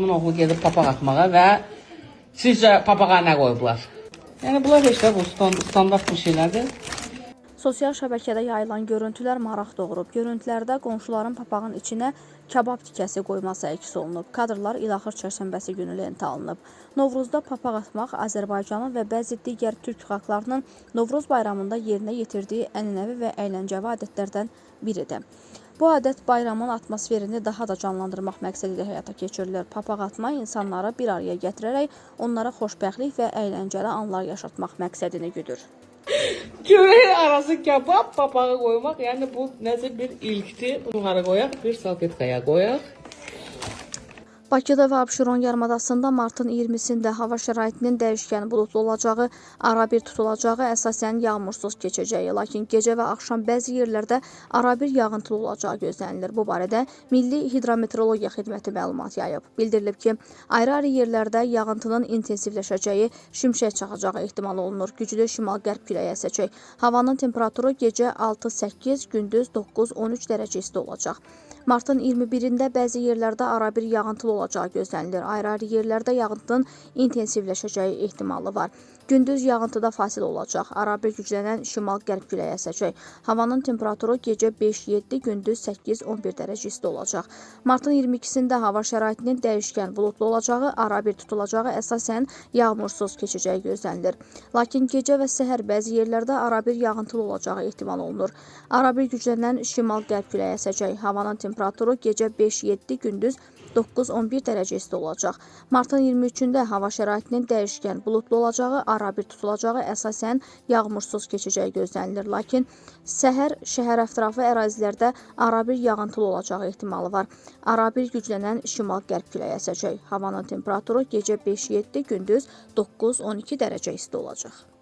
Qızımın oğlu gedib papaq atmağa və sizcə papağa nə qoyublar? Yəni bunlar heç də bu standart bir şeylərdir. Sosial şəbəkədə yayılan görüntülər maraq doğurub. Görüntülərdə qonşuların papağın içinə kabab tikəsi qoyması əks olunub. Kadrlar İlaxır çərşənbəsi günü lentə alınıb. Novruzda papaq atmaq Azərbaycanın və bəzi digər türk xalqlarının Novruz bayramında yerinə yetirdiyi ənənəvi və əyləncəvi adətlərdən biridir. Bu adət bayramın atmosferini daha da canlandırmaq məqsədi ilə həyata keçirilir. Papaq atma insanları bir araya gətirərək onlara xoşbəxtlik və əyləncəli anlar yaşatmaq məqsədini güdür. Kömək arası kabab, papağı qoymaq, yəni bu nəsə bir ilkdir. Bunları qoyaq, bir salfetkaya qoyaq. Bakıda və Abşeron yarımadasında martın 20-sində hava şəraitinin dəyişkən buludlu olacağı, arabir tutulacağı, əsasən yağmursuz keçəcəyi, lakin gecə və axşam bəzi yerlərdə arabir yağıntılı olacağı gözlənilir. Bu barədə Milli Hidrometeorologiya Xidməti məlumat yayıb. Bildirilib ki, ayrı-ayrı yerlərdə yağıntının intensivləşəcəyi, şimşək çaxacağı ehtimal olunur. Güclü şimal-qərb küləyi əsəcək. Havanın temperaturu gecə 6-8, gündüz 9-13 dərəcə isti olacaq. Martın 21-də bəzi yerlərdə arabir yağıntılı olacağı gözlənilir. Ayrı-ayrı yerlərdə yağıntının intensivləşəcəyi ehtimalı var. Gündüz yağıntıda fasilə olacaq. Arabir güclənən şimal-qərb küləyi əsəcək. Havanın temperaturu gecə 5-7, gündüz 8-11 dərəcə isti olacaq. Martın 22-sində hava şəraitinin dəyişkən buludlu olacağı, arabir tutulacağı, əsasən yağmursuz keçəcəyi gözlənilir. Lakin gecə və səhər bəzi yerlərdə arabir yağıntılı olacağı ehtimal olunur. Arabir güclənən şimal-qərb küləyi əsəcək. Havanın temperaturu gecə 5-7, gündüz 9-11 dərəcə isti olacaq. Martın 23-də hava şəraitinin dəyişkən buludlu olacağı, arabir tutulacağı, əsasən yağmursuz keçəcəyi gözlənilir. Lakin səhər şəhər ətrafı ərazilərdə arabir yağıntılı olacağı ehtimalı var. Arabir güclənən şimal-qərb küləyi əsəcək. Havanın temperaturu gecə 5-7, gündüz 9-12 dərəcə isti olacaq.